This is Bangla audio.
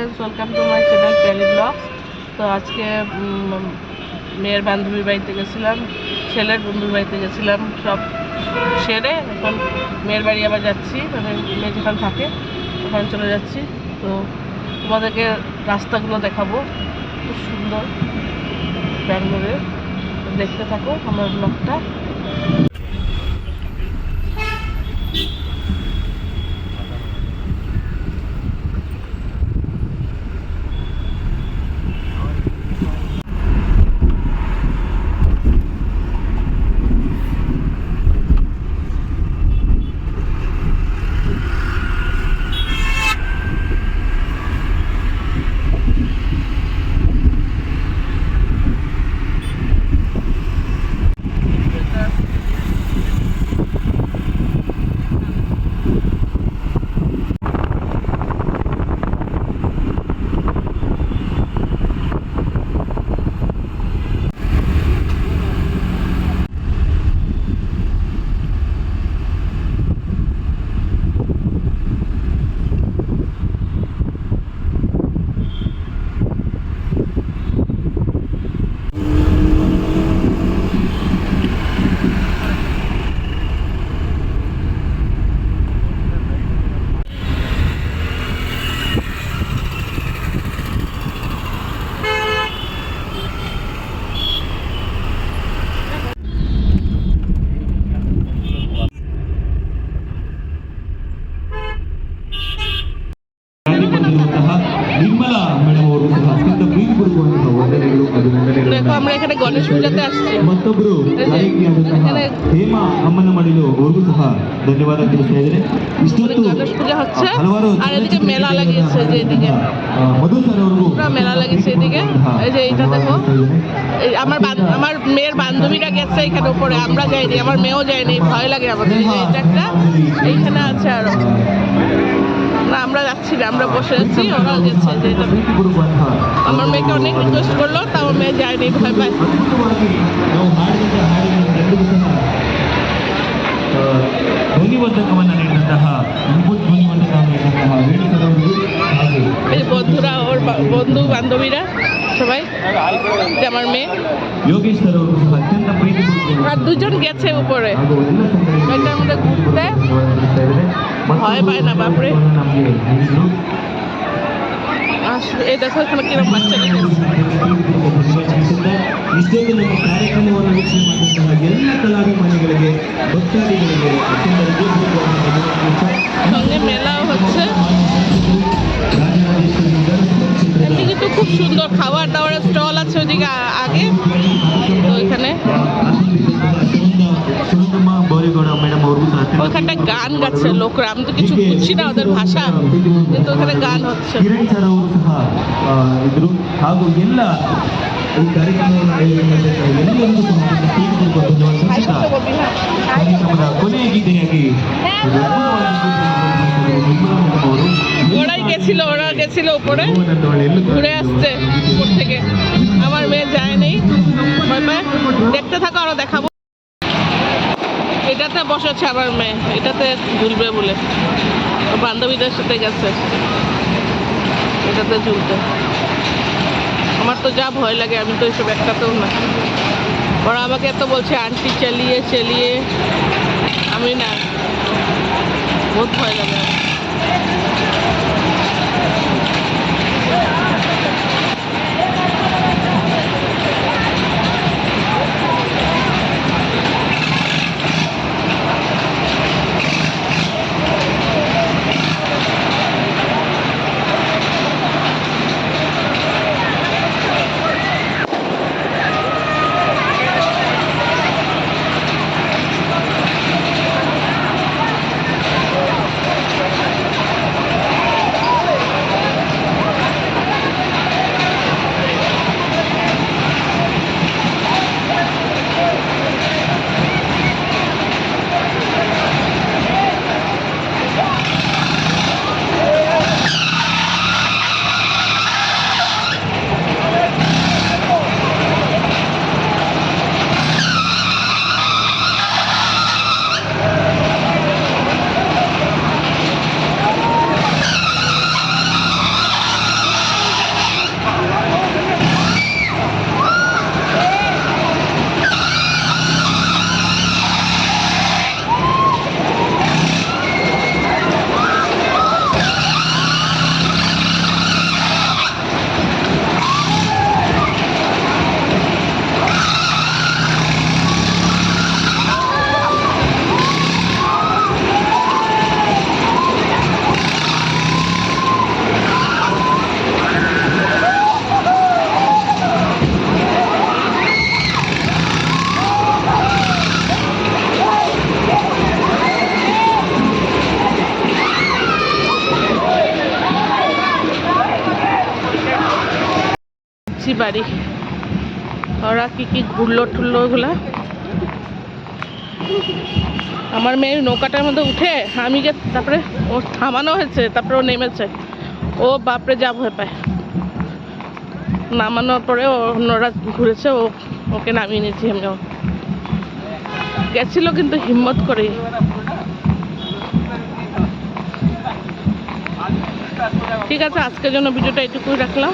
Friends, welcome to my channel Pali blogs. তো আজকে মেয়ের বান্ধবীর বাড়িতে গেছিলাম, ছেলের বন্ধুর বাড়িতে গেছিলাম, সব সেরে এখন মেয়ের বাড়ি আবার যাচ্ছি, মানে মেয়ে যেখানে থাকে ওখানে চলে যাচ্ছি। তো তোমাদেরকে রাস্তাগুলো দেখাবো, খুব সুন্দর ব্যাঙ্গালোরে। দেখতে থাকো আমার ব্লগটা। দেখো আমরা এখানে গণেশ পূজাতে আসছি, ಮತ್ತೊಬ್ಬರು ಗಾಯಕಿಯಾದಂತಹ ಹೇಮಾ ಅಮ್ಮನ ಮಡಿಲು ಅವ್ರಿಗೂ ಸಹ ಧನ್ಯವಾದ ತಿಳಿಸ್ತಾ ಇದ್ದೇನೆ. ಇಷ್ಟೊತ್ತು গণেশ পূজা হচ্ছে ಹಲವಾರು আর এদিকে মেলা লাগিয়েছে, যে এদিকে ಮಧು ಸರ್ ಅವ್ರಿಗೂ পুরো মেলা লাগিয়েছে এদিকে। এই যে এইটা দেখো, এই আমার মেয়ের বান্ধবীরা গেছে এখানে উপরে, আমরা যাইনি, আমার মেয়েও যায়নি, ভয় লাগে আমাদের। এই যে এটা একটা এইখানে আছে, আরো না আমরা যাচ্ছি না, আমরা বসে আছি, ওরা গেছে। যে এটা আমার মেয়েকে অনেক রিকোয়েস্ট করলো, তা আমার মেয়ে যায়নি, ভয় পায়। ಧ್ವನಿವರ್ಧಕವನ್ನು ನೀಡಿದಂತಹ ಇನ್ಪುಟ್ ಧ್ವನಿವರ್ಧಕವನ್ನು ನೀಡಿದಂತಹ ವೇಣುಕರ್ ಅವರಿಗೂ ಹಾಗೂ এই বন্ধুরা, ওর বন্ধু বান্ধবীরা সবাই, যে আমার মেয়ে ಯೋಗೇಶ್ ಸರ್ ಅವರು ಸಹ ಅತ್ಯಂತ ಪ್ರೀತಿಪೂರ್ವಕವಾಗಿ আর দুজন গেছে উপরে ಹಾಗೂ ಎಲ್ಲ ಸಂಘಟನೆಗಳಿಗೆ এটার মধ্যে ঘুরতে, ತಿಳಿಸ್ತಾ ಇದ್ದಾರೆ. ভয় পায় না, বাপরে। ನಮಗೆ ನೀಡಿದ್ರು. এই দেখো এখানে কিরকম বাচ্চারা গেছে। ಇಷ್ಟೊಂದು ನಮ್ಮ ಕಾರ್ಯಕ್ರಮವನ್ನು ವೀಕ್ಷಣೆ ಮಾಡಿದಂತಹ ಎಲ್ಲ ಕಲಾಭಿಮಾನಿಗಳಿಗೆ ಭಕ್ತಾದಿಗಳಿಗೆ ಅತ್ಯಂತ সঙ্গে মেলাও হচ্ছে। এদিকে তো খুব সুন্দর খাবার দাবারের স্টল আছে ওদিকে আগে, তো ওইখানে ಮೇಡಮ್ ಅವ್ರಿಗೂ ಸಹ ওইখানটা গান গাচ্ছে লোকরা, আমি তো কিছু বুঝছি না ওদের ভাষা, কিন্তু ওখানে গান হচ্ছে। ಕಿರಣ್ ಸರ್ ಅವರು ಸಹ ಇದ್ರು ಹಾಗೂ ಎಲ್ಲ ಈ ಕಾರ್ಯಕ್ರಮವನ್ನು ಆಯೋಜಿಸಿದಂತಹ ಎಲ್ಲರಿಗೂ ಸಹ ಕಾರ್ಯಕ್ರಮದ ಕೊನೆಯ ಗೀತೆಯಾಗಿ ওরাই গেছিল, ওরা গেছিল উপরে, ঘুরে আসছে উপর থেকে। আমার মেয়ে যায়নি, ভয় পায়। দেখতে থাকো, আরো দেখাবো। এটাতে বসেছে আমার মেয়ে, এটাতে ঝুলবে বলে, বান্ধবীদের সাথে গেছে এটাতে ঝুলতে। আমার তো যা ভয় লাগে, আমি তো এসব একটাতেও না। ওরা আমাকে এত বলছে আন্টি চালিয়ে চালিয়ে, আমি না, বহুত ভয় লাগে আমার। মাসি বাড়ি। ওরা কি কি ঘুরলো টুরলো ওগুলা। আমার মেয়ের নৌকাটার মধ্যে উঠে আমি যে তারপরে ও থামানো হয়েছে, তারপরে ও নেমেছে। ও বাপরে যা ভয় পায়। নামানোর পরে অন্যরা ঘুরেছে, ওকে নামিয়ে নিয়েছি আমিও। গেছিল কিন্তু হিম্মত করে। ঠিক আছে, আজকের জন্য ভিডিওটা এটুকুই রাখলাম।